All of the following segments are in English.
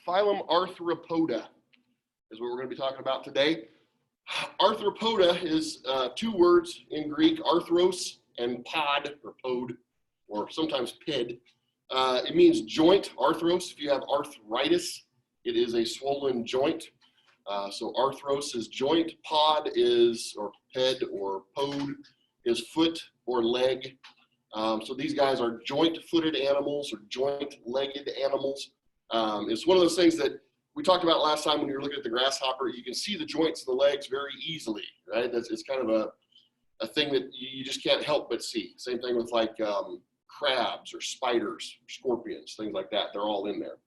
Phylum Arthropoda is what we're going to be talking about today. Arthropoda is two words in Greek, arthros and pod, or pod, or sometimes pid. It means joint, arthros. If you have arthritis, it is a swollen joint. So arthros is joint, pod is, or ped or pod, is foot or leg. So these guys are joint-footed animals or joint-legged animals. It's one of those things that we talked about last time when you were looking at the grasshopper. You can see the joints of the legs very easily, right? It's kind of a thing that you just can't help but see. Same thing with like crabs or spiders, or scorpions, things like that. They're all in there.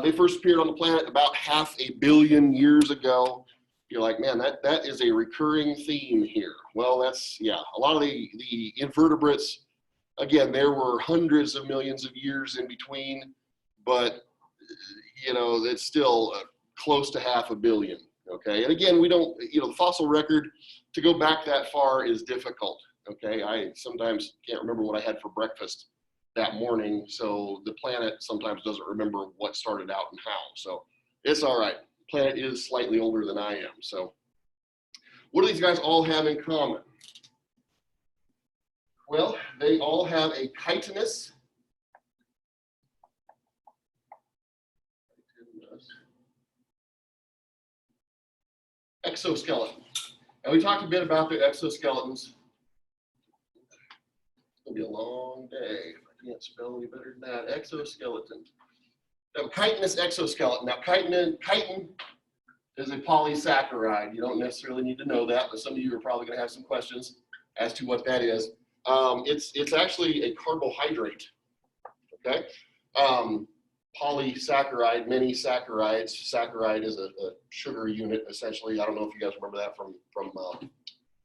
They first appeared on the planet about 500 million years ago. You're like, man, that is a recurring theme here. Well, that's, yeah, a lot of the invertebrates, again, there were hundreds of millions of years in between, but, you know, it's still close to 500 million, okay? And again, we don't, you know, the fossil record, to go back that far is difficult, okay? I sometimes can't remember what I had for breakfast that morning, so the planet sometimes doesn't remember what started out and how, so it's all right. The planet is slightly older than I am, so what do these guys all have in common? Well, they all have a chitinous exoskeleton. And we talked a bit about the exoskeletons. It's going to be a long day if I can't spell any better than that. Exoskeleton. Now, chitinous exoskeleton. Now, chitin is a polysaccharide. You don't necessarily need to know that, but some of you are probably going to have some questions as to what that is. It's actually a carbohydrate, okay? Polysaccharide, many saccharides. Saccharide is a sugar unit, essentially. I don't know if you guys remember that from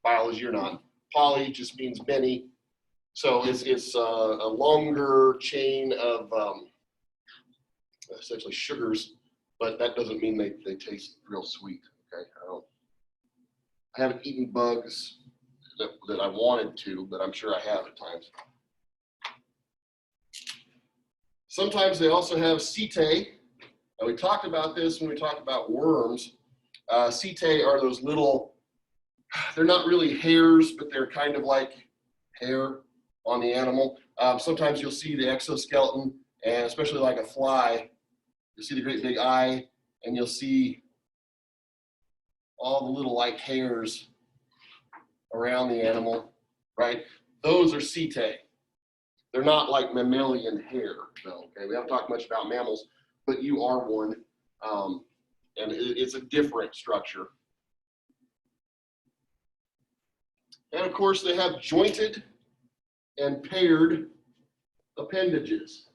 biology or not. Poly just means many. So it's a longer chain of essentially sugars, but that doesn't mean they taste real sweet, okay? I haven't eaten bugs that I wanted to, but I'm sure I have at times. Sometimes they also have setae. Now, we talked about this when we talked about worms. Setae are those little, they're not really hairs, but they're kind of like hair on the animal. Sometimes you'll see the exoskeleton, and especially like a fly, you'll see the great big eye, and you'll see all the little like hairs around the animal, right? Those are setae. They're not like mammalian hair, though, okay? We haven't talked much about mammals, but you are one, and it's a different structure. And of course, they have jointed and paired appendages.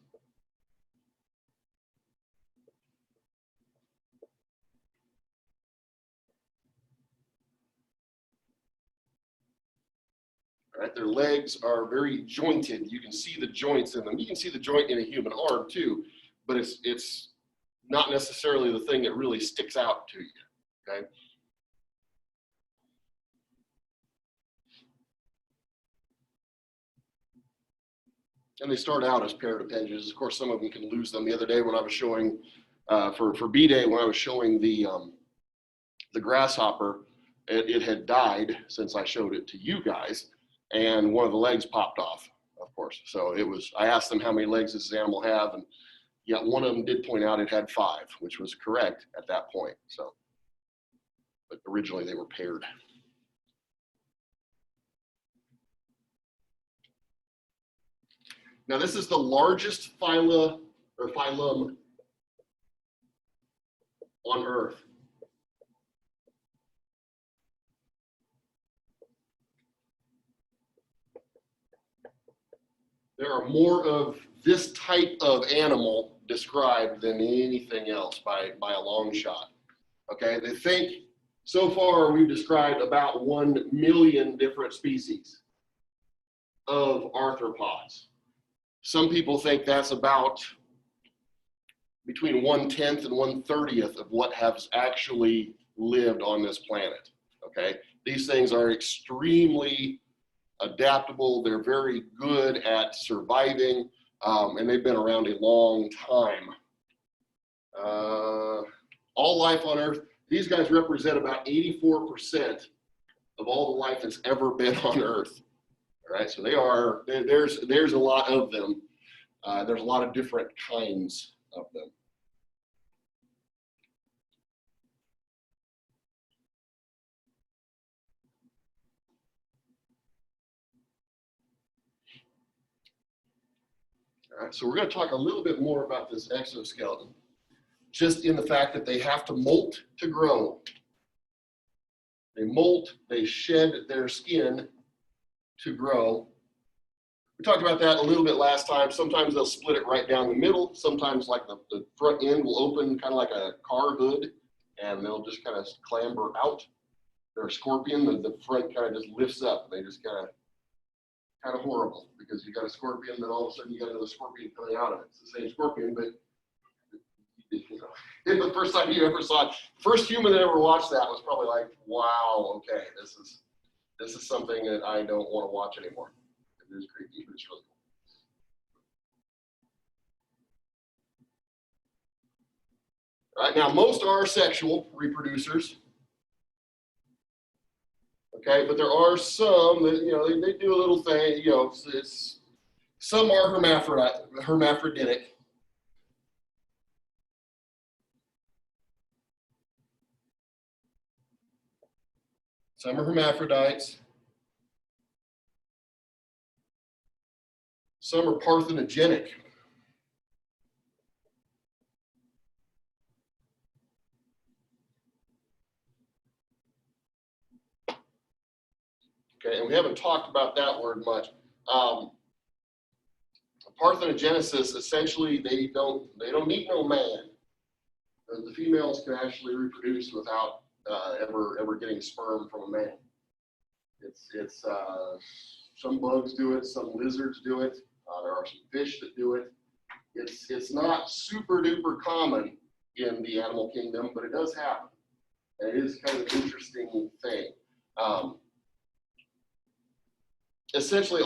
Right, their legs are very jointed. You can see the joints in them. You can see the joint in a human arm too, but it's not necessarily the thing that really sticks out to you, okay? And they start out as paired appendages. Of course, some of them can lose them. The other day when I was showing, for B-Day, when I was showing the grasshopper, it had died since I showed it to you guys. And one of the legs popped off, of course. So it was, I asked them how many legs does this animal have, and yeah, one of them did point out it had 5, which was correct at that point. So, but originally they were paired. Now this is the largest phylum on Earth. There are more of this type of animal described than anything else by a long shot. Okay, they think so far we've described about 1 million different species of arthropods. Some people think that's about between 1/10 and 1/30 of what has actually lived on this planet. Okay, these things are extremely adaptable. They're very good at surviving, and they've been around a long time. all life on Earth. These guys represent about 84% of all the life that's ever been on Earth. All right, so there's a lot of them. There's a lot of different kinds of them. All right, so we're going to talk a little bit more about this exoskeleton, just in the fact that they have to molt to grow. They molt, they shed their skin to grow. We talked about that a little bit last time. Sometimes they'll split it right down the middle. Sometimes like the front end will open kind of like a car hood, and they'll just kind of clamber out. They're a scorpion, the front kind of just lifts up. They just kind of horrible, because you got a scorpion, then all of a sudden you got another scorpion coming out of it. It's the same scorpion, but you know, the first time you ever saw it, first human that ever watched that was probably like, wow, okay, this is something that I don't want to watch anymore. It is creepy, but it's really cool. All right, now most are sexual reproducers. Okay, but there are some that, you know, they do a little thing, you know, some are hermaphroditic. Some are hermaphrodites. Some are parthenogenic. Okay, and we haven't talked about that word much. Parthenogenesis, essentially, they don't need no man. The females can actually reproduce without ever getting sperm from a man. It's some bugs do it, some lizards do it. There are some fish that do it. It's not super duper common in the animal kingdom, but it does happen. And it is kind of an interesting thing. Essentially,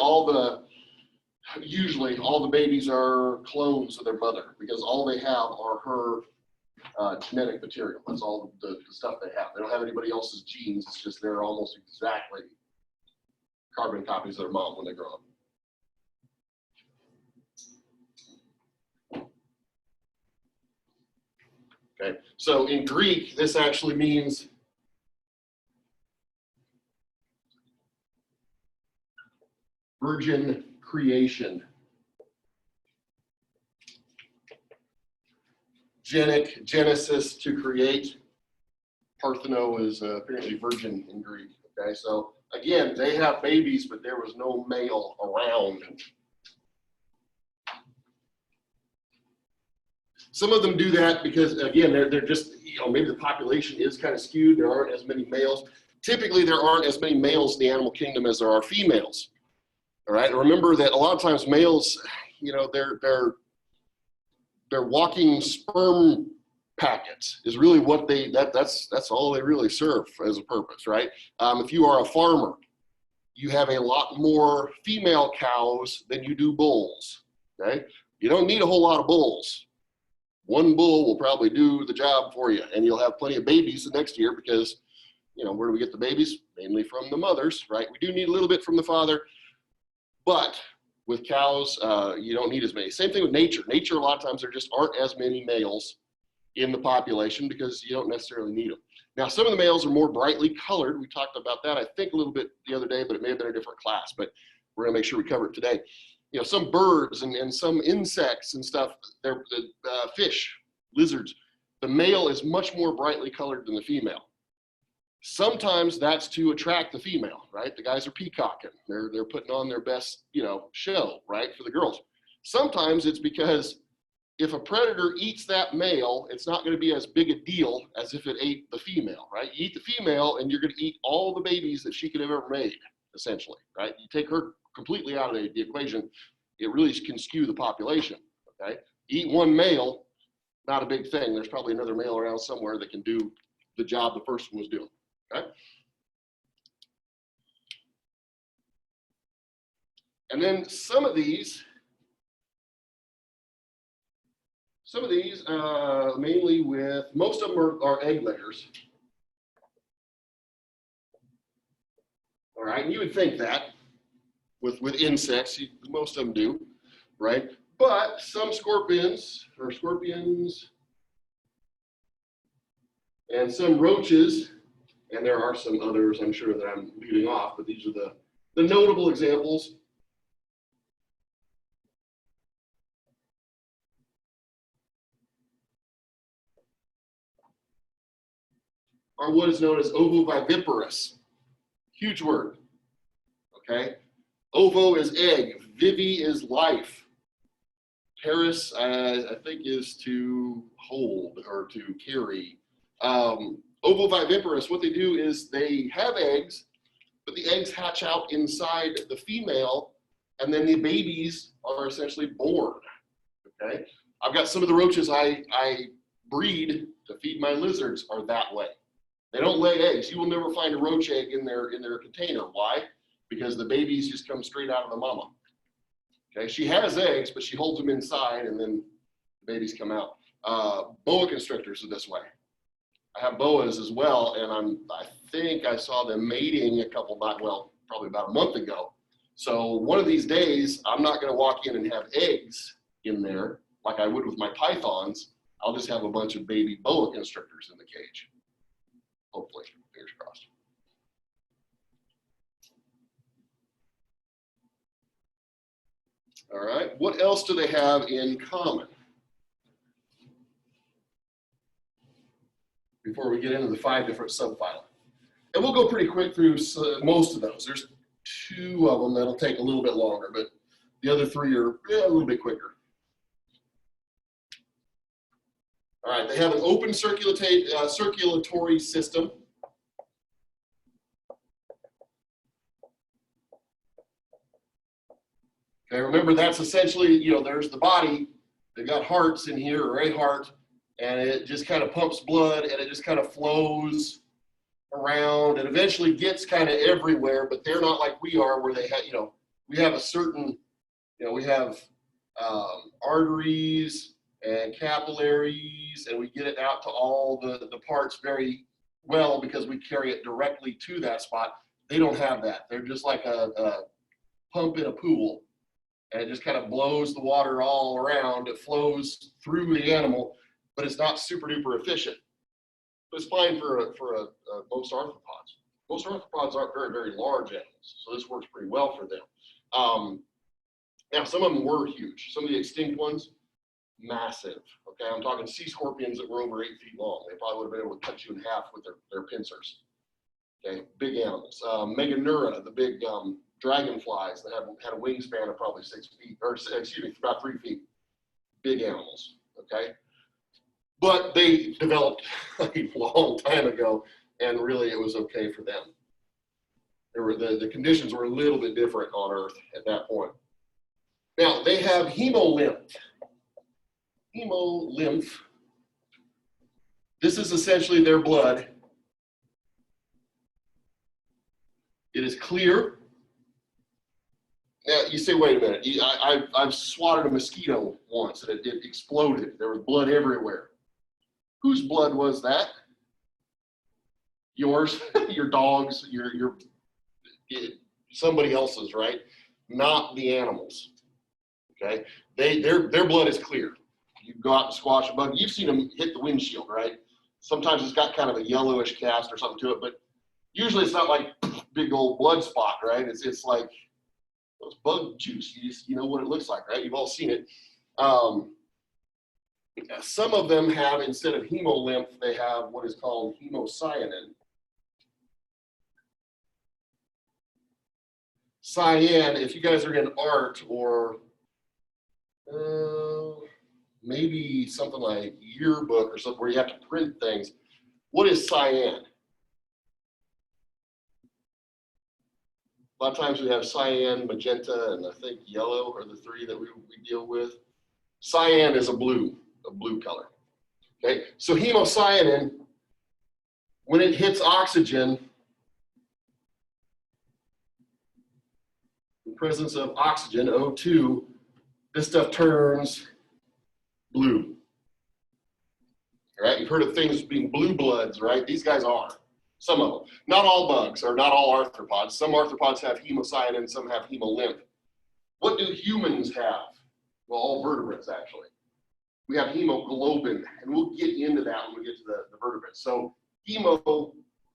usually all the babies are clones of their mother, because all they have are her genetic material. That's all the stuff they have. They don't have anybody else's genes. It's just they're almost exactly carbon copies of their mom when they grow up. Okay, so in Greek, this actually means virgin creation. Genesis, to create. Partheno is apparently virgin in Greek. Okay, so again, they have babies, but there was no male around. Some of them do that because, again, they're just, you know, maybe the population is kind of skewed. There aren't as many males. Typically, there aren't as many males in the animal kingdom as there are females. All right, and remember that a lot of times males, you know, they're walking sperm packets is really what that's all they really serve as a purpose, right? If you are a farmer, you have a lot more female cows than you do bulls. Okay, you don't need a whole lot of bulls. One bull will probably do the job for you, and you'll have plenty of babies the next year because, you know, where do we get the babies? Mainly from the mothers, right? We do need a little bit from the father, but with cows, you don't need as many. Same thing with nature. Nature, a lot of times, there just aren't as many males in the population because you don't necessarily need them. Now, some of the males are more brightly colored. We talked about that, I think, a little bit the other day, but it may have been a different class, but we're gonna make sure we cover it today. You know, some birds and some insects and stuff, they're fish, lizards, the male is much more brightly colored than the female. Sometimes that's to attract the female, right? The guys are peacocking. They're putting on their best, you know, show, right, for the girls. Sometimes it's because if a predator eats that male, it's not going to be as big a deal as if it ate the female, right? You eat the female and you're going to eat all the babies that she could have ever made, essentially, right? You take her completely out of the equation, it really can skew the population, okay? Eat one male, not a big thing. There's probably another male around somewhere that can do the job the first one was doing, okay? And then some of these Some of these, mainly with, most of them are egg layers. All right, and you would think that with insects, most of them do, right? But some scorpions, and some roaches, and there are some others I'm sure that I'm leaving off, but these are the notable examples. Are what is known as ovoviviparous. Huge word, okay? Ovo is egg, vivi is life. Paris, I think, is to hold or to carry. Ovoviviparous, what they do is they have eggs, but the eggs hatch out inside the female, and then the babies are essentially born, okay? I've got some of the roaches I breed to feed my lizards are that way. They don't lay eggs. You will never find a roach egg in their container. Why? Because the babies just come straight out of the mama. Okay, she has eggs, but she holds them inside, and then the babies come out. Boa constrictors are this way. I have boas as well, and I think I saw them mating probably about a month ago. So one of these days, I'm not going to walk in and have eggs in there like I would with my pythons. I'll just have a bunch of baby boa constrictors in the cage. Hopefully, fingers crossed. All right, what else do they have in common? Before we get into the 5 different subphyla. And we'll go pretty quick through most of those. There's 2 of them that'll take a little bit longer, but the other 3 are a little bit quicker. All right, they have an open circulatory system. Okay, remember that's essentially, there's the body. They've got hearts in here, or a heart, and it just kind of pumps blood, and it just kind of flows around, and eventually gets kind of everywhere. But they're not like we are, where they have, we have a certain, we have arteries and capillaries, and we get it out to all the parts very well because we carry it directly to that spot. They don't have that. They're just like a pump in a pool. And it just kind of blows the water all around. It flows through the animal, but it's not super duper efficient. But it's fine for most arthropods. Most arthropods aren't very, very large animals, so this works pretty well for them. Now, some of them were huge. Some of the extinct ones, massive. Okay, I'm talking sea scorpions that were over 8 feet long. They probably would have been able to cut you in half with their pincers. Okay, big animals. Meganeura, the big dragonflies that had a wingspan of probably 6 feet, or excuse me, about 3 feet. Big animals, okay? But they developed a long time ago, and really it was okay for them. The conditions were a little bit different on Earth at that point. Now, they have hemolymph. Hemolymph. This is essentially their blood. It is clear. Now, you say, wait a minute. I've swatted a mosquito once, and it exploded. There was blood everywhere. Whose blood was that? Yours, your dog's, somebody else's, right? Not the animals. Okay, their blood is clear. You go out and squash a bug. You've seen them hit the windshield, right? Sometimes it's got kind of a yellowish cast or something to it, but usually it's not like big old blood spot, right? It's like it's bug juice. You know what it looks like, right? You've all seen it. Some of them have, instead of hemolymph, they have what is called hemocyanin. Cyan, if you guys are in art or maybe something like yearbook or something where you have to print things, what is cyan? A lot of times we have cyan, magenta, and I think yellow are the 3 that we deal with. Cyan is a blue color. Okay, so hemocyanin, when it hits oxygen, in presence of oxygen, O2, this stuff turns blue. right? You've heard of things being blue bloods, right? These guys are, some of them. Not all bugs, or not all arthropods. Some arthropods have hemocyanin, some have hemolymph. What do humans have? Well, all vertebrates, actually. We have hemoglobin, and we'll get into that when we get to the vertebrates. So hemo,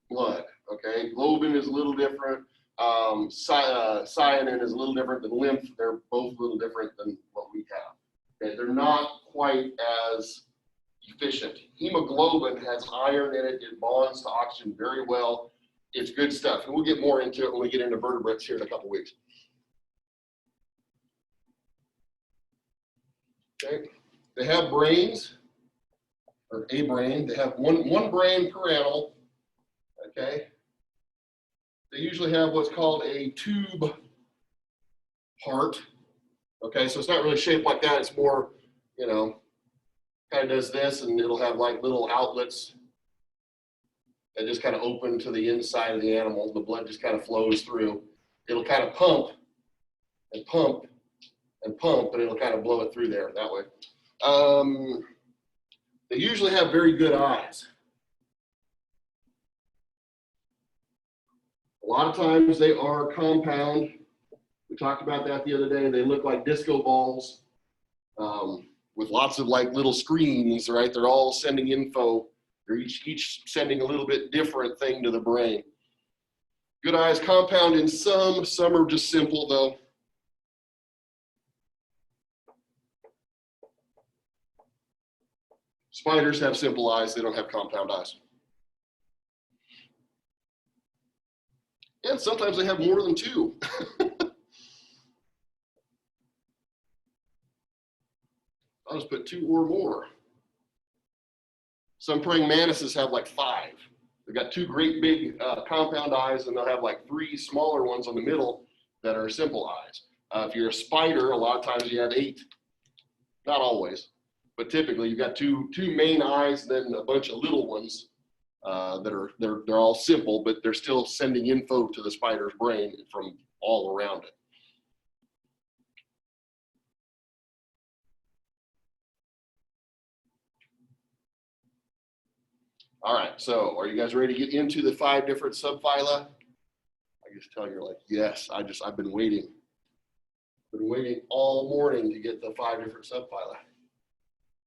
blood, okay? Globin is a little different. Cyanin is a little different than lymph. They're both a little different than what we have. Okay? They're not quite as efficient. Hemoglobin has iron in it. It bonds to oxygen very well. It's good stuff. And we'll get more into it when we get into vertebrates here in a couple weeks. Okay. They have brains, or a brain. They have one brain per animal. Okay. They usually have what's called a tube heart. Okay, so it's not really shaped like that. It's more, you know, kind of does this, and it'll have like little outlets that just kind of open to the inside of the animal. The blood just kind of flows through. It'll kind of pump and pump and pump, and it'll kind of blow it through there that way. They usually have very good eyes. A lot of times they are compound. We talked about that the other day. They look like disco balls with lots of like little screens, right? They're all sending info. They're each sending a little bit different thing to the brain. Good eyes, compound in some are just simple though. Spiders have simple eyes. They don't have compound eyes. And sometimes they have more than two. I'll just put two or more. Some praying mantises have like 5. They've got 2 great big compound eyes, and they'll have like 3 smaller ones on the middle that are simple eyes. If you're a spider, a lot of times you have 8. Not always, but typically you've got two main eyes, then a bunch of little ones they're all simple, but they're still sending info to the spider's brain from all around it. All right, so are you guys ready to get into the 5 different subphyla? I just tell you, you're like, yes, I've been waiting. Been waiting all morning to get the 5 different subphyla.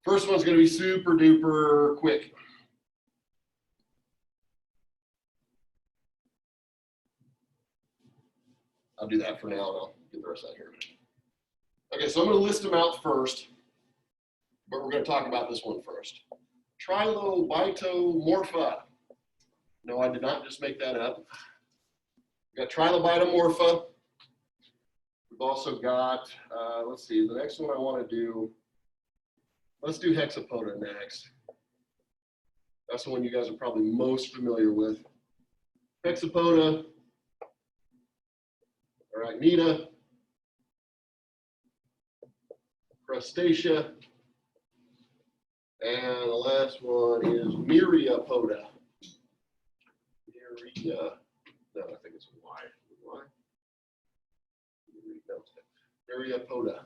First one's gonna be super duper quick. I'll do that for now, and I'll get the rest out here. Okay, so I'm gonna list them out first, but we're gonna talk about this one first. Trilobitomorpha. No, I did not just make that up. We've got Trilobitomorpha. We've also got, let's see, the next one I want to do, let's do Hexapoda next. That's the one you guys are probably most familiar with. Hexapoda, arachnida, Crustacea, and the last one is Myriapoda. No, I think it's Y. Y? No, Myriapoda.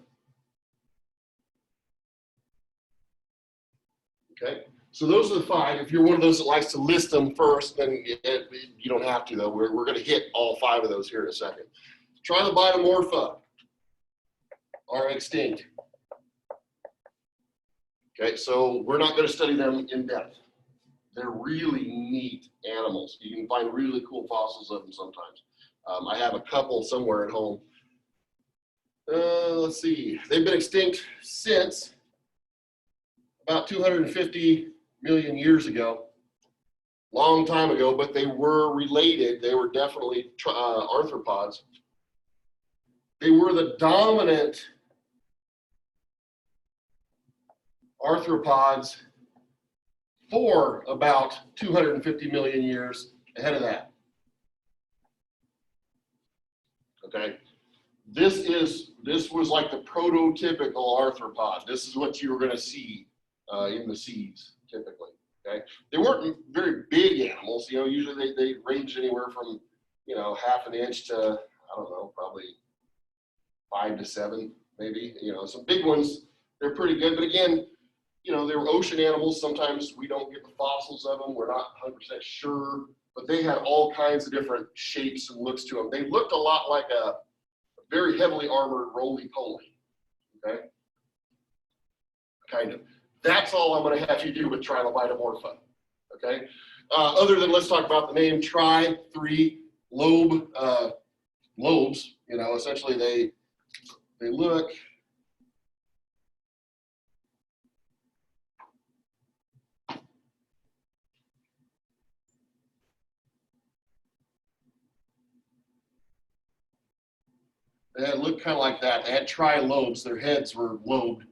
Okay, so those are the 5. If you're one of those that likes to list them first, then you don't have to though. We're going to hit all 5 of those here in a second. Trilobitomorpha are extinct. Okay, so we're not going to study them in depth. They're really neat animals. You can find really cool fossils of them sometimes. I have a couple somewhere at home. Let's see. They've been extinct since about 250 million years ago. Long time ago, but they were related. They were definitely arthropods. They were the dominant arthropods for about 250 million years ahead of that. Okay, this was like the prototypical arthropod. This is what you were going to see in the seas typically. Okay, they weren't very big animals. You know, usually they ranged anywhere from, you know, ½ an inch to, I don't know, probably 5 to 7 maybe. You know, some big ones, they're pretty good. But again, you know, they were ocean animals. Sometimes we don't get the fossils of them. We're not 100% sure, but they had all kinds of different shapes and looks to them. They looked a lot like a very heavily armored roly-poly, okay? Kind of. That's all I'm going to have you do with Trilobitomorpha, okay? Other than let's talk about the name tri, 3, lobe, lobes, you know, essentially they look, they look kind of like that. They had tri-lobes, their heads were lobed,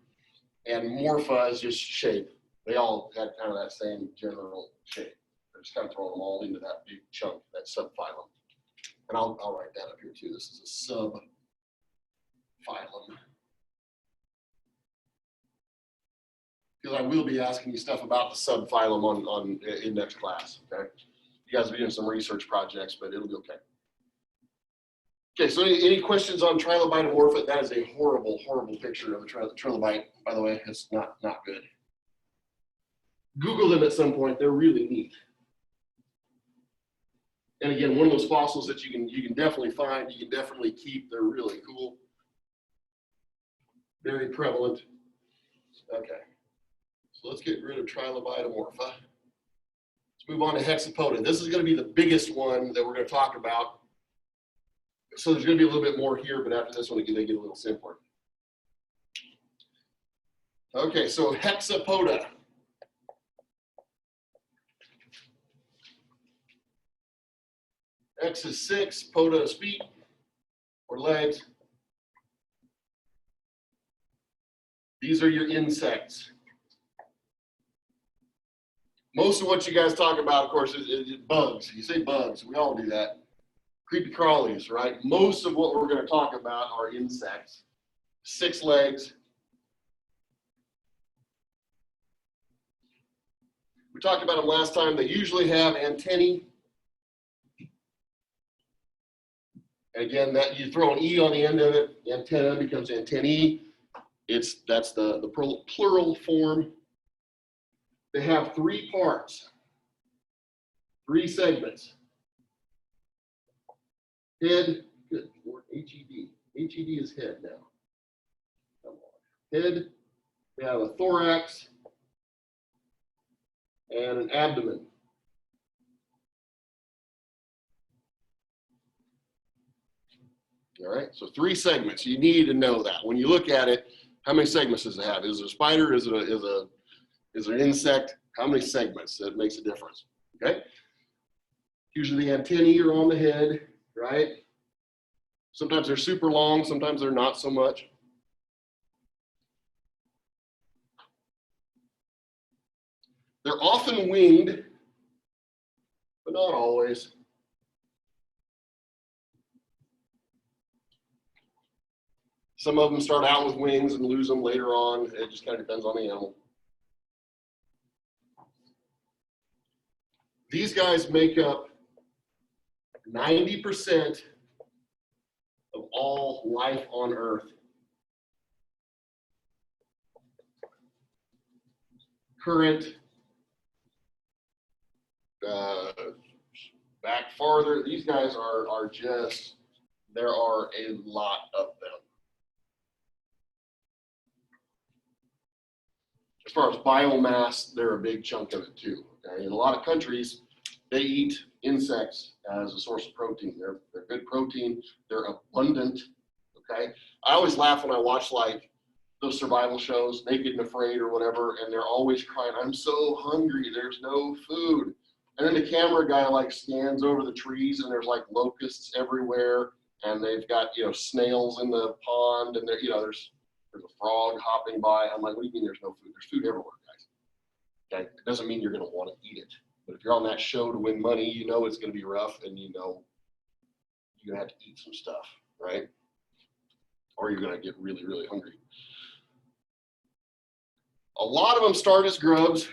and morpha is just shape. They all had kind of that same general shape. They're just kind of throwing them all into that big chunk, that subphylum. And I'll write that up here too. This is a subphylum. Because I will be asking you stuff about the subphylum in next class, okay? You guys will be doing some research projects, but it'll be okay. Okay, so any questions on Trilobitomorpha? That is a horrible, horrible picture of a trilobite, by the way. It's not good. Google them at some point. They're really neat. And again, one of those fossils that you can definitely find, you can definitely keep. They're really cool. Very prevalent. Okay. So let's get rid of Trilobitomorpha. Let's move on to Hexapoda. This is going to be the biggest one that we're going to talk about. So there's going to be a little bit more here, but after this one, they get a little simpler. Okay, so Hexapoda. X is 6, poda is feet or legs. These are your insects. Most of what you guys talk about, of course, is bugs. You say bugs, we all do that. Creepy crawlies, right? Most of what we're going to talk about are insects. 6 legs. We talked about them last time. They usually have antennae. Again, that you throw an E on the end of it, antenna becomes antennae. That's the plural form. They have 3 parts, 3 segments. Head, good Lord, H-E-D. H-E-D is head now. Come on. Head, we have a thorax, and an abdomen. All right, so 3 segments. You need to know that. When you look at it, how many segments does it have? Is it a spider? Is it an insect? How many segments? That makes a difference, okay? Usually the antennae are on the head, right? Sometimes they're super long, sometimes they're not so much. They're often winged, but not always. Some of them start out with wings and lose them later on. It just kind of depends on the animal. These guys make up 90% of all life on Earth. Current, back farther, these guys are just, there are a lot of them. As far as biomass, they're a big chunk of it too. Okay? In a lot of countries, they eat insects as a source of protein. They're good protein. They're abundant. Okay. I always laugh when I watch like those survival shows, Naked and Afraid or whatever, and they're always crying, "I'm so hungry. There's no food." And then the camera guy like scans over the trees, and there's like locusts everywhere, and they've got snails in the pond, and there's a frog hopping by. I'm like, what do you mean there's no food? There's food everywhere, guys. Okay, it doesn't mean you're going to want to eat it. But if you're on that show to win money, you know it's going to be rough, and you're going to have to eat some stuff, right? Or you're going to get really, really hungry. A lot of them start as grubs.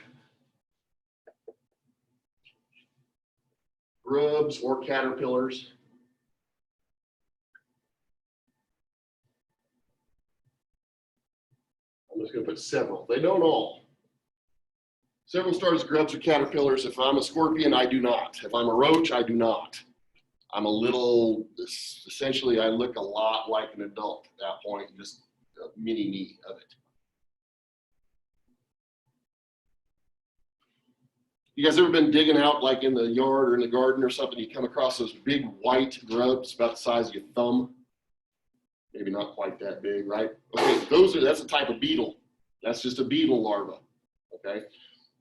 Grubs or caterpillars. I'm just going to put several. They don't all. Several start as grubs or caterpillars. If I'm a scorpion, I do not. If I'm a roach, I do not. I'm a little, essentially, I look a lot like an adult at that point, just a mini me of it. You guys ever been digging out like in the yard or in the garden or something, you come across those big white grubs about the size of your thumb? Maybe not quite that big, right? Okay, that's a type of beetle. That's just a beetle larva, okay?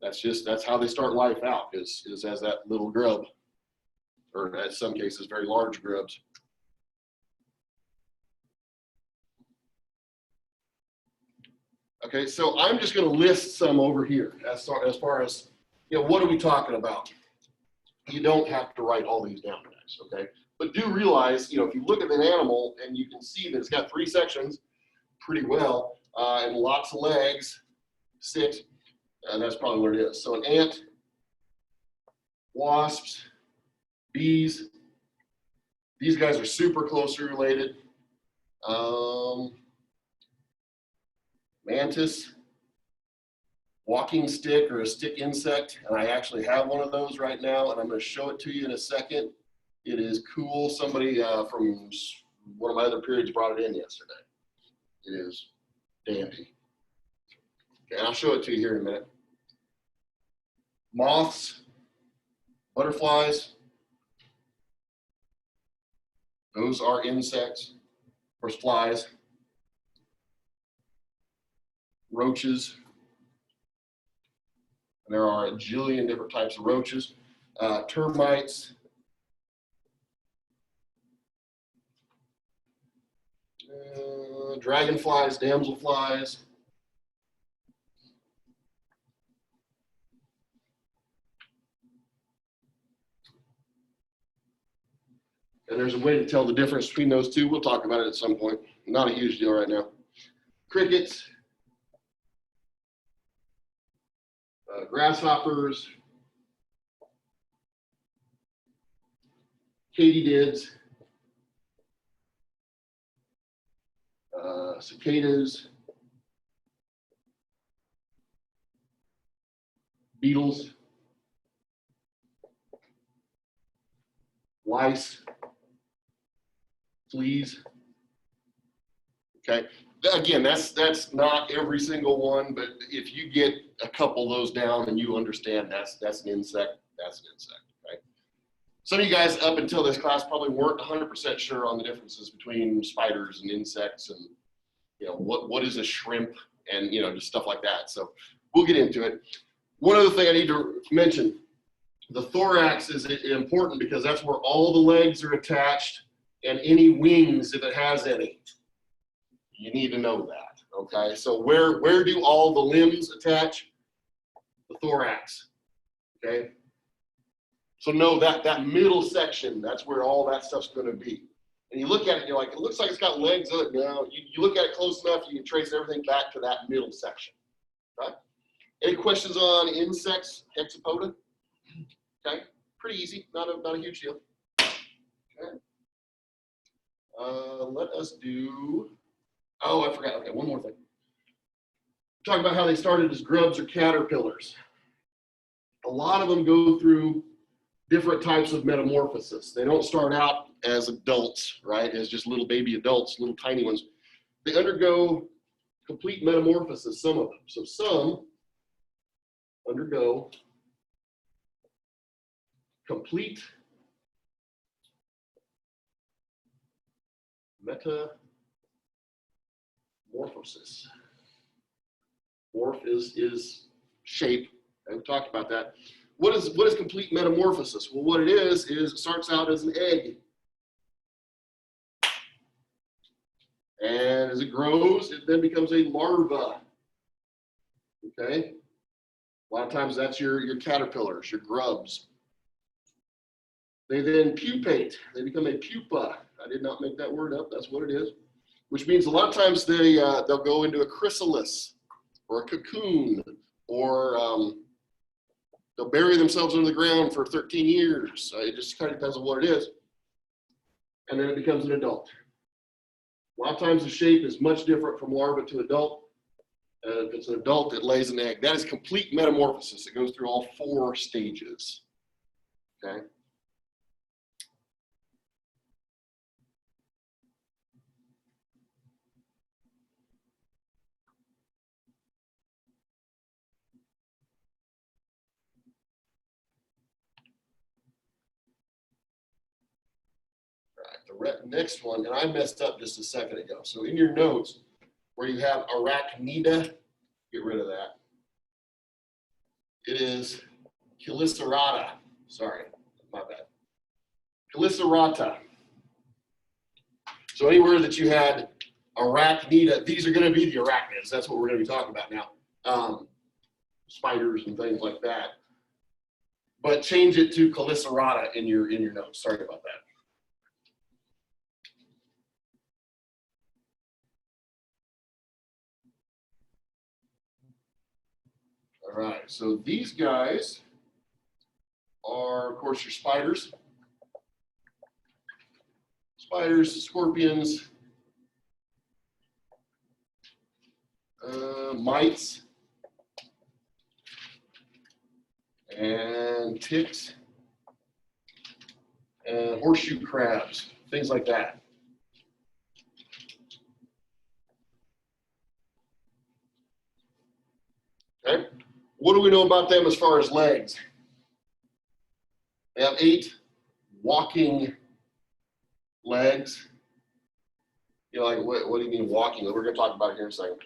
That's how they start life out, is as that little grub, or in some cases, very large grubs. Okay, so I'm just gonna list some over here as far as, you know, what are we talking about? You don't have to write all these down, guys, okay? But do realize, you know, if you look at an animal and you can see that it's got 3 sections pretty well, and lots of legs, 6, and that's probably what it is. So an ant, wasps, bees, these guys are super closely related. Mantis, walking stick or a stick insect, and I actually have one of those right now, and I'm going to show it to you in a second. It is cool. Somebody from one of my other periods brought it in yesterday. It is dandy. Okay, I'll show it to you here in a minute. Moths, butterflies, those are insects. Of course, flies, roaches, and there are a jillion different types of roaches, termites, dragonflies, damselflies, and there's a way to tell the difference between those two. We'll talk about it at some point. Not a huge deal right now. Crickets, grasshoppers, katydids, cicadas, beetles, lice, fleas. Okay, again, that's not every single one, but if you get a couple of those down and you understand that's an insect, that's an insect. Okay. Some of you guys up until this class probably weren't 100% sure on the differences between spiders and insects, and you know what is a shrimp, and you know just stuff like that. So we'll get into it. One other thing I need to mention: the thorax is important because that's where all the legs are attached and any wings, if it has any. You need to know that, okay? So where do all the limbs attach? The thorax, okay? So know that middle section, that's where all that stuff's gonna be. And you look at it, and you're like, it looks like it's got legs on it. No, you look at it close enough, you can trace everything back to that middle section, okay? Any questions on insects, Hexapoda? Okay, pretty easy, not a huge deal. Okay. Let us do, oh, I forgot, okay, one more thing. Talk about how they started as grubs or caterpillars. A lot of them go through different types of metamorphosis. They don't start out as adults, right, as just little baby adults, little tiny ones. They undergo complete metamorphosis, some of them. So some undergo complete metamorphosis. Morph is shape, and we talked about that. What is complete metamorphosis? Well, what it is it starts out as an egg. And as it grows, it then becomes a larva. Okay? A lot of times that's your caterpillars, your grubs. They then pupate. They become a pupa. I did not make that word up. That's what it is. Which means a lot of times they'll go into a chrysalis or a cocoon, or they'll bury themselves under the ground for 13 years. It just kind of depends on what it is. And then it becomes an adult. A lot of times the shape is much different from larva to adult. If it's an adult, it lays an egg. That is complete metamorphosis. It goes through all 4 stages. Okay. The next one, and I messed up just a second ago. So in your notes, where you have arachnida, get rid of that. It is chelicerata. Sorry, my bad. Chelicerata. So anywhere that you had arachnida, these are going to be the arachnids. That's what we're going to be talking about now. Spiders and things like that. But change it to chelicerata in your notes. Sorry about that. All right, so these guys are, of course, your spiders. Spiders, scorpions, mites, and ticks, and horseshoe crabs, things like that. Okay. What do we know about them as far as legs? They have 8 walking legs. You know, like what do you mean walking? We're going to talk about it here in a second.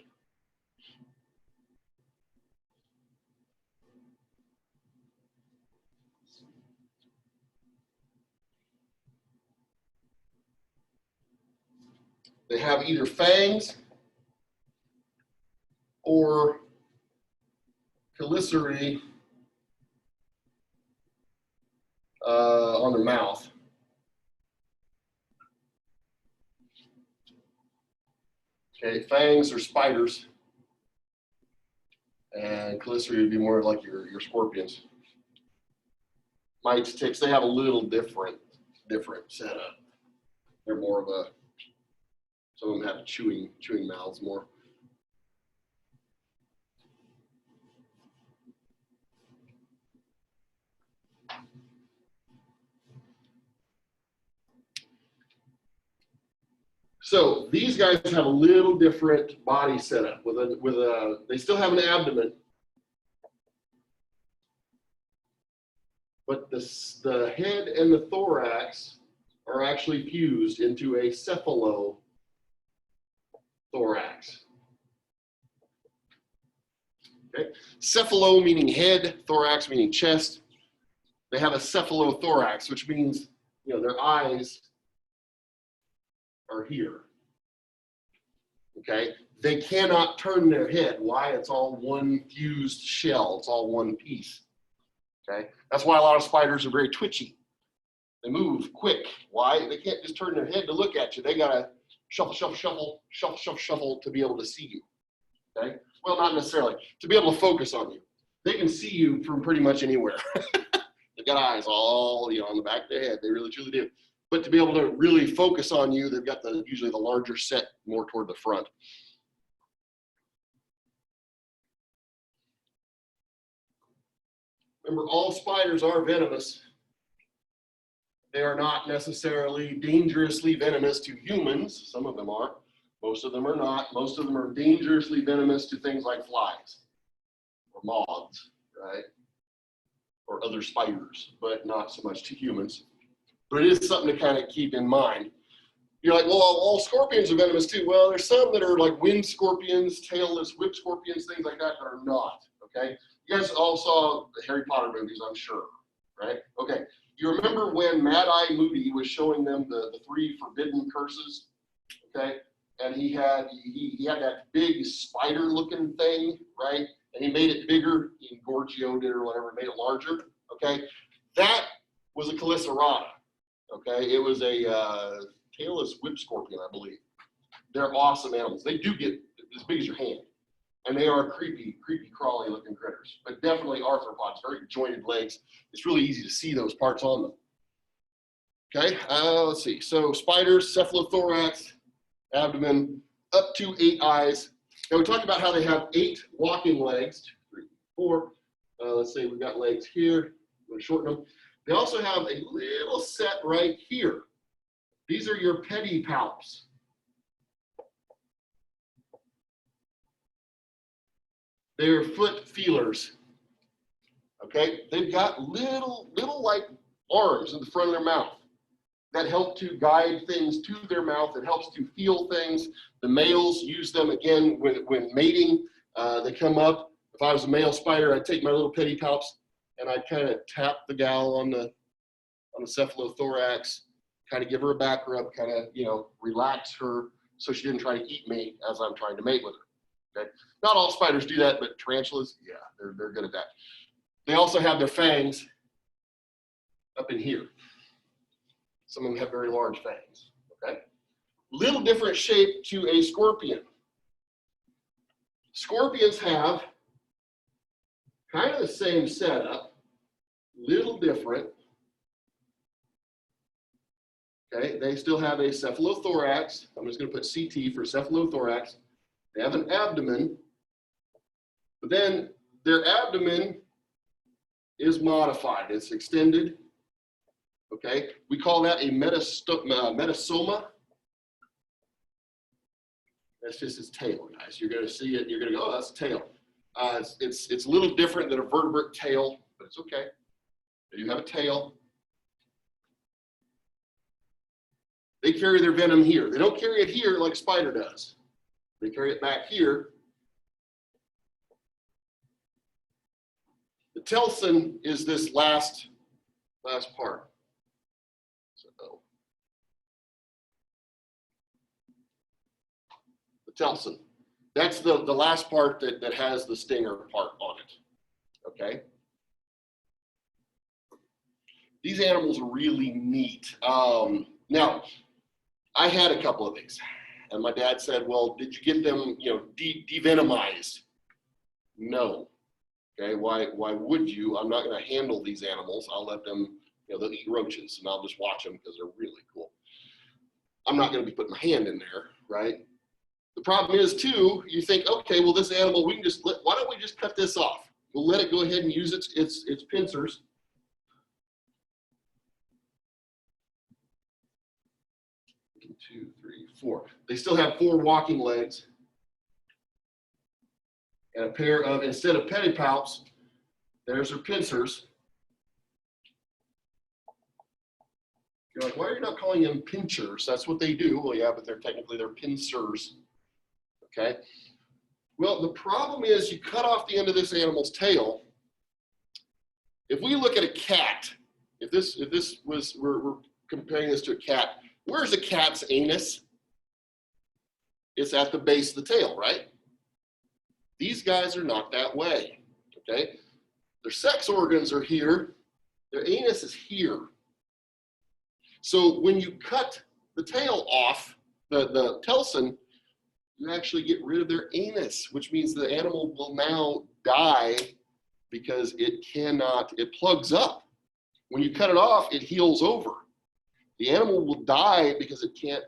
They have either fangs or chelicerae on their mouth. Okay, fangs are spiders, and chelicerae would be more like your scorpions. Mites, ticks, they have a little different setup. They're more of a, some of them have chewing mouths more. So these guys have a little different body setup they still have an abdomen, but the head and the thorax are actually fused into a cephalothorax. Okay, cephalo meaning head, thorax meaning chest. They have a cephalothorax, which means, you know, their eyes are here. Okay, they cannot turn their head. Why? It's all one fused shell. It's all one piece. Okay, that's why a lot of spiders are very twitchy. They move quick. Why? They can't just turn their head to look at you. They gotta shuffle, shuffle, shuffle, shuffle, shuffle, shuffle to be able to see you. Okay, well, not necessarily to be able to focus on you. They can see you from pretty much anywhere. They've got eyes all, you know, on the back of their head. They really truly do. But to be able to really focus on you, they've got usually the larger set more toward the front. Remember, all spiders are venomous. They are not necessarily dangerously venomous to humans. Some of them are. Most of them are not. Most of them are dangerously venomous to things like flies or moths, right? Or other spiders, but not so much to humans. But it is something to kind of keep in mind. You're like, well, all scorpions are venomous too. Well, there's some that are like wind scorpions, tailless whip scorpions, things like that are not, okay? You guys all saw the Harry Potter movies, I'm sure, right? Okay, you remember when Mad-Eye Moody was showing them the 3 forbidden curses, okay? And he had that big spider-looking thing, right? And he made it bigger, he Gorgioed it or whatever, made it larger, okay? That was a chelicerata. Okay, it was a tailless whip scorpion, I believe. They're awesome animals. They do get as big as your hand, and they are creepy, crawly looking critters. But definitely arthropods, very jointed legs. It's really easy to see those parts on them. Okay, let's see. So spiders, cephalothorax, abdomen, up to 8 eyes. Now we talked about how they have 8 walking legs, 2, 3, 4. Let's say we've got legs here. I'm going to shorten them. They also have a little set right here. These are your pedipalps. They're foot feelers. Okay, they've got little like arms in the front of their mouth that help to guide things to their mouth. It helps to feel things. The males use them again when mating. They come up. If I was a male spider, I'd take my little pedipalps and I'd kind of tap the gal on the cephalothorax, kind of give her a back rub, kind of, you know, relax her so she didn't try to eat me as I'm trying to mate with her. Okay, not all spiders do that, but tarantulas, yeah, they're good at that. They also have their fangs up in here. Some of them have very large fangs, okay? Little different shape to a scorpion. Scorpions have kind of the same setup, little different. Okay, they still have a cephalothorax. I'm just going to put CT for cephalothorax. They have an abdomen, but then their abdomen is modified. It's extended. Okay, we call that a metasoma. That's just its tail, guys. You're going to see it. You're going to go, oh, that's a tail. It's a little different than a vertebrate tail, but it's okay. They do have a tail. They carry their venom here. They don't carry it here like a spider does. They carry it back here. The telson is this last part. So, the telson. That's the last part that has the stinger part on it. Okay? These animals are really neat. Now, I had a couple of these, and my dad said, well, did you get them, you know, devenomized? No. Okay, why would you? I'm not going to handle these animals. I'll let them, you know, they'll eat roaches, and I'll just watch them because they're really cool. I'm not going to be putting my hand in there, right? The problem is, too, you think, okay, well, this animal, we can just why don't we just cut this off? We'll let it go ahead and use its pincers. Two, three, four. They still have 4 walking legs and a pair of, instead of pedipalps, there's their pincers. You're like, why are you not calling them pinchers? That's what they do. Well, yeah, but they're pincers. Okay. Well, the problem is you cut off the end of this animal's tail. If we look at a cat, if this was, we're comparing this to a cat, where's a cat's anus? It's at the base of the tail, right? These guys are not that way, okay? Their sex organs are here. Their anus is here. So when you cut the tail off, the telson, you actually get rid of their anus, which means the animal will now die because it plugs up. When you cut it off, it heals over. The animal will die because it can't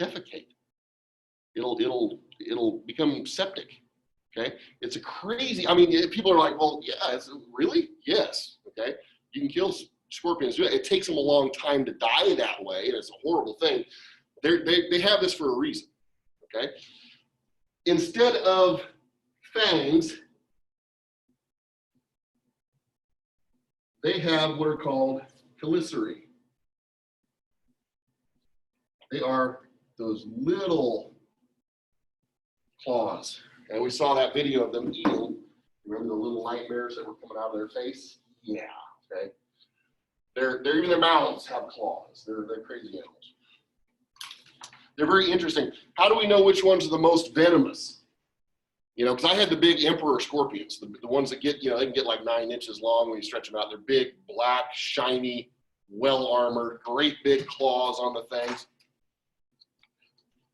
defecate. It'll become septic. Okay, it's a crazy. I mean, people are like, well, yeah, really? Yes. Okay, you can kill scorpions. It takes them a long time to die that way, and it's a horrible thing. They have this for a reason. Okay, instead of fangs, they have what are called chelicerae. They are those little claws. And we saw that video of them eating. Remember the little nightmares that were coming out of their face? Yeah, okay. Even their mouths have claws. They're crazy animals. They're very interesting. How do we know which ones are the most venomous? You know, because I had the big emperor scorpions, the ones that get, you know, they can get like 9 inches long when you stretch them out. They're big, black, shiny, well-armored, great big claws on the things.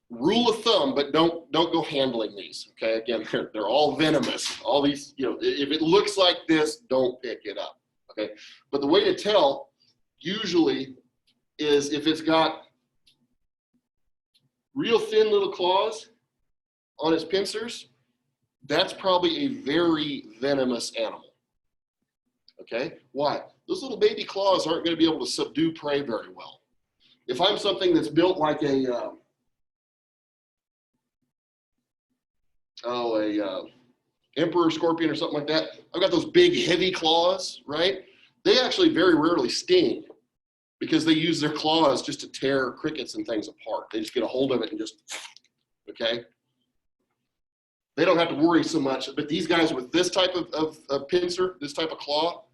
Rule of thumb, but don't go handling these. Okay, again, they're all venomous. All these, you know, if it looks like this, don't pick it up. Okay, but the way to tell usually is if it's got real thin little claws on its pincers, that's probably a very venomous animal. Okay, why? Those little baby claws aren't going to be able to subdue prey very well. If I'm something that's built like a emperor scorpion or something like that, I've got those big heavy claws, right? They actually very rarely sting because they use their claws just to tear crickets and things apart. They just get a hold of it and just, okay? They don't have to worry so much, but these guys with this type of pincer, this type of claw,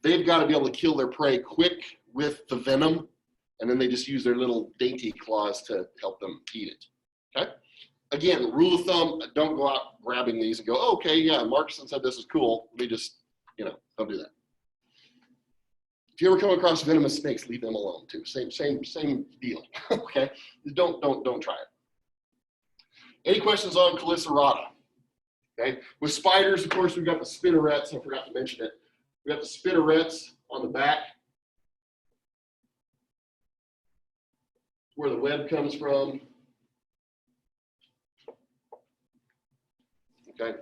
they've got to be able to kill their prey quick with the venom, and then they just use their little dainty claws to help them eat it, okay? Again, rule of thumb, don't go out grabbing these and go, oh, okay, yeah, Markson said this is cool. Let me just, don't do that. If you ever come across venomous snakes, leave them alone too. Same deal, okay? Don't try it. Any questions on Chelicerata? Okay, with spiders, of course, we've got the spinnerets. I forgot to mention it. We got the spinnerets on the back, where the web comes from. Okay,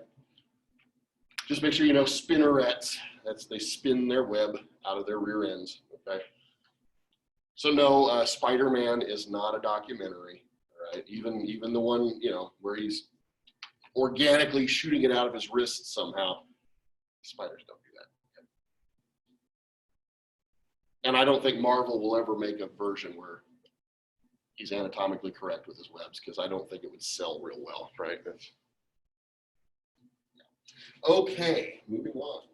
just make sure you know spinnerets. They spin their web out of their rear ends. Okay, so no, Spider-Man is not a documentary. Right? Even the one, where he's organically shooting it out of his wrist somehow. Spiders don't do that. Okay. And I don't think Marvel will ever make a version where he's anatomically correct with his webs, because I don't think it would sell real well, right? Okay, moving on.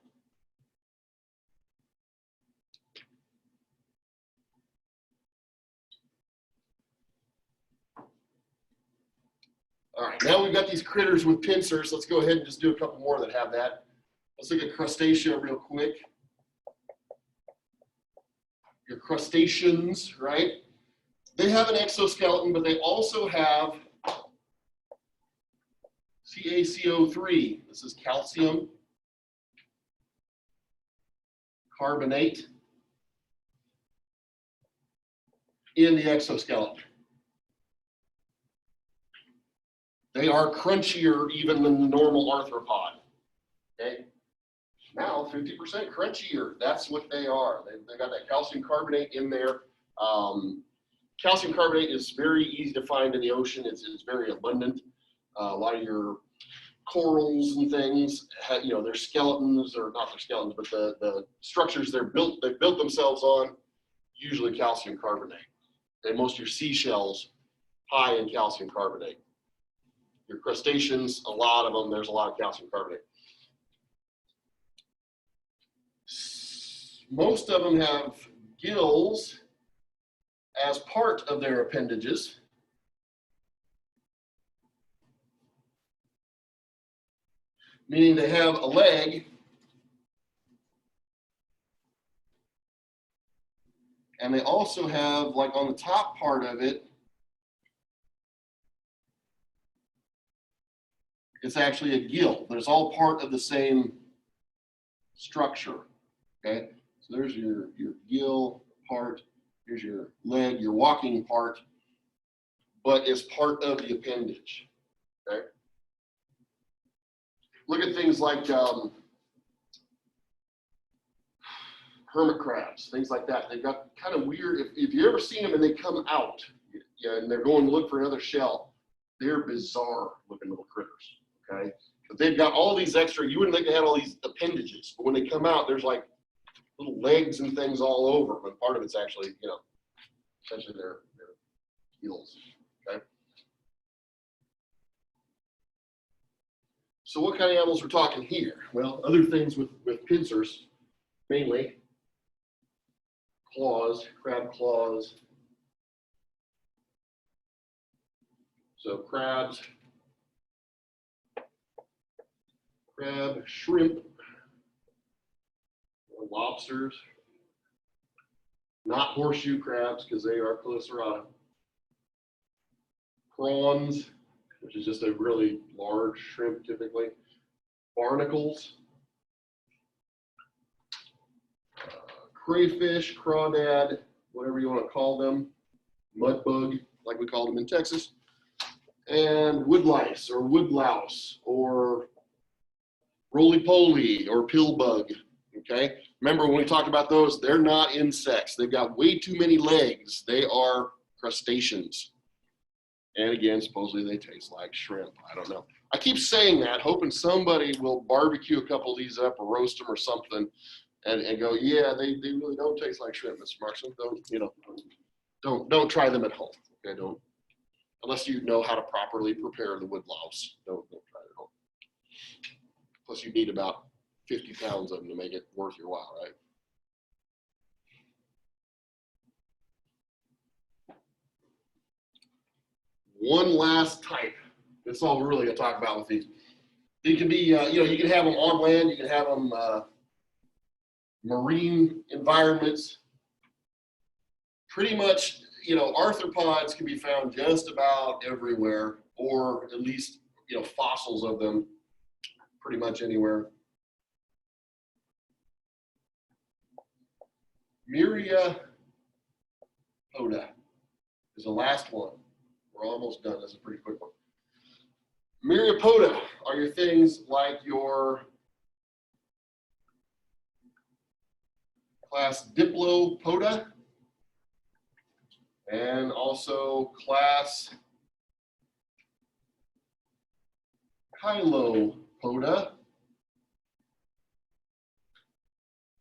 All right, now we've got these critters with pincers. Let's go ahead and just do a couple more that have that. Let's look at Crustacea real quick. Your crustaceans, right? They have an exoskeleton, but they also have CaCO3. This is calcium carbonate in the exoskeleton. They are crunchier even than the normal arthropod, okay? Now 50% crunchier, that's what they are. They've got that calcium carbonate in there. Calcium carbonate is very easy to find in the ocean. It's very abundant. A lot of your corals and things, their skeletons, or not their skeletons, but the structures they've built themselves on, usually calcium carbonate. And most of your seashells, high in calcium carbonate. Your crustaceans, a lot of them, there's a lot of calcium carbonate. Most of them have gills as part of their appendages. Meaning they have a leg and they also have, like on the top part of it, it's actually a gill, but it's all part of the same structure, okay? So there's your gill part, here's your leg, your walking part, but it's part of the appendage, okay? Look at things like hermit crabs, things like that. They've got kind of weird, if you've ever seen them and they come out, and they're going to look for another shell, they're bizarre looking little critters. Okay, but they've got all these extra, you wouldn't think they had all these appendages, but when they come out, there's like little legs and things all over, but part of it's actually, essentially their gills, okay? So what kind of animals we're talking here? Well, other things with pincers, mainly claws, crab claws. So crabs, crab, shrimp, lobsters, not horseshoe crabs because they are Chelicerata. Prawns, which is just a really large shrimp typically. Barnacles, crayfish, crawdad, whatever you want to call them. Mud bug, like we call them in Texas. and woodlice or woodlouse or roly-poly or pillbug, okay? Remember when we talked about those, they're not insects. They've got way too many legs. They are crustaceans. And again, supposedly they taste like shrimp. I don't know. I keep saying that, hoping somebody will barbecue a couple of these up or roast them or something and go, yeah, they really don't taste like shrimp, Mr. Markson. Don't try them at home. Okay, don't, unless you know how to properly prepare the woodlouse. Don't try it at home. Plus you need about 50 pounds of them to make it worth your while, right? One last type. That's all we're really gonna talk about with these. They can be, you can have them on land, you can have them marine environments. Pretty much, arthropods can be found just about everywhere, or at least, fossils of them pretty much anywhere. Myriapoda is the last one. We're almost done. This is a pretty quick one. Myriapoda are your things like your class Diplopoda and also class Chilopoda.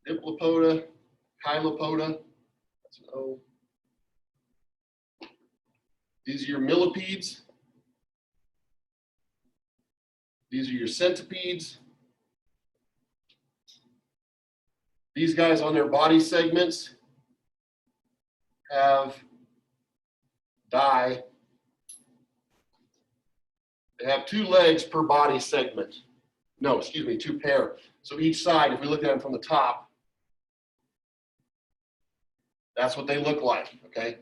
Diplopoda, Chilopoda, that's an O. These are your millipedes. These are your centipedes. These guys on their body segments have They have 2 legs per body segment. No, excuse me, 2 pair. So each side, if we look at them from the top, that's what they look like, okay?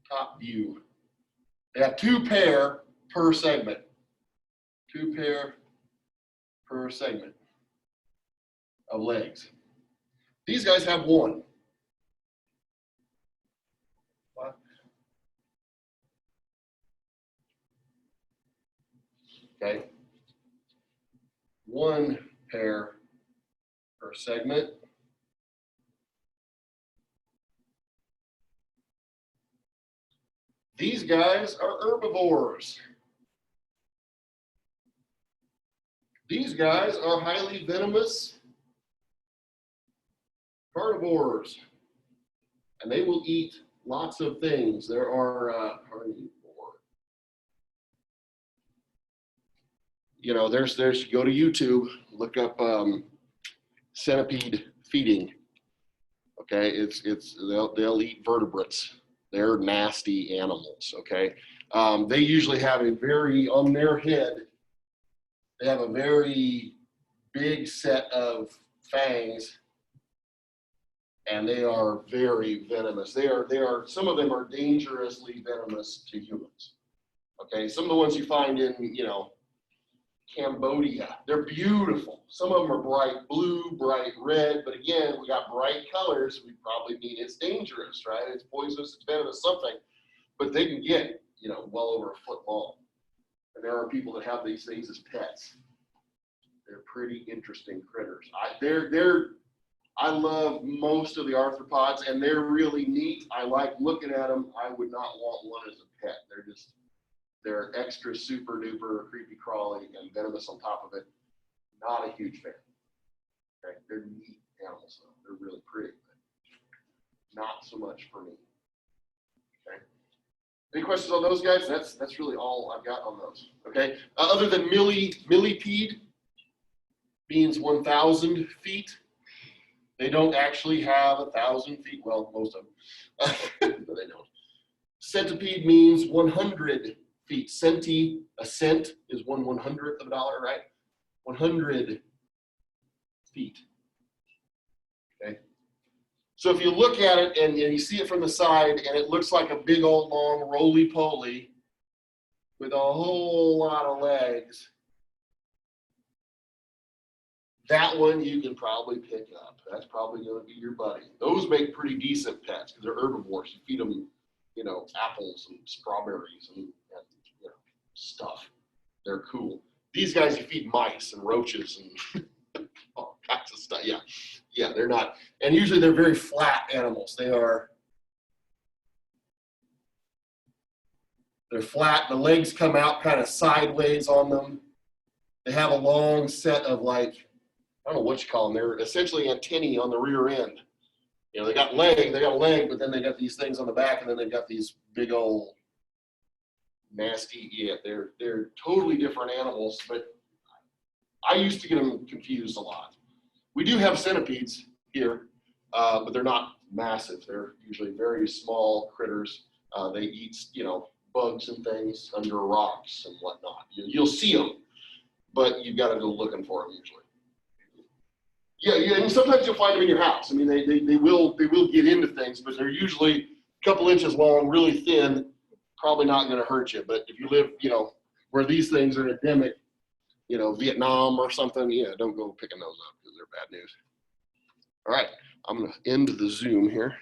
Top view. They have 2 pair per segment. 2 pair per segment of legs. These guys have 1. What? Okay. 1 pair per segment. These guys are herbivores. These guys are highly venomous carnivores, and they will eat lots of things. There are there's go to YouTube, look up centipede feeding. Okay, they'll eat vertebrates. They're nasty animals. Okay, they usually have on their head. They have a very big set of fangs, and they are very venomous. Some of them are dangerously venomous to humans. Okay, some of the ones you find in, Cambodia, they're beautiful. Some of them are bright blue, bright red, but again, we got bright colors. We probably mean it's dangerous, right? It's poisonous, it's venomous, something, but they can get, well over a foot long. And there are people that have these things as pets. They're pretty interesting critters. I love most of the arthropods, and they're really neat. I like looking at them. I would not want one as a pet. They're extra super duper creepy crawly and venomous on top of it. Not a huge fan. Okay? They're neat animals though. They're really pretty, but not so much for me. Okay. Any questions on those guys? That's really all I've got on those. Okay. Other than millipede means 1,000 feet. They don't actually have 1,000 feet. Well, most of them, but they don't. Centipede means 100 feet. A cent is 1/100th of a dollar, right? 100 feet. Okay. So if you look at it and you see it from the side and it looks like a big old long roly-poly with a whole lot of legs, that one you can probably pick up. That's probably going to be your buddy. Those make pretty decent pets because they're herbivores. You feed them, apples and strawberries and stuff. They're cool. These guys, you feed mice and roaches and all kinds of stuff. Yeah, yeah, they're not. And usually they're very flat animals. They're flat. The legs come out kind of sideways on them. They have a long set of, like, I don't know what you call them. They're essentially antennae on the rear end. You know, they got a leg, but then they got these things on the back, and then they've got these big old nasty, yeah, they're totally different animals, but I used to get them confused a lot. We do have centipedes here, but they're not massive. They're usually very small critters. They eat, you know, bugs and things under rocks and whatnot. You'll see them, but you've got to go looking for them usually. Yeah, and sometimes you'll find them in your house. I mean, they will get into things, but they're usually a couple inches long, really thin, probably not going to hurt you. But if you live, you know, where these things are endemic, you know, Vietnam or something, yeah, don't go picking those up because they're bad news. All right, I'm going to end the Zoom here.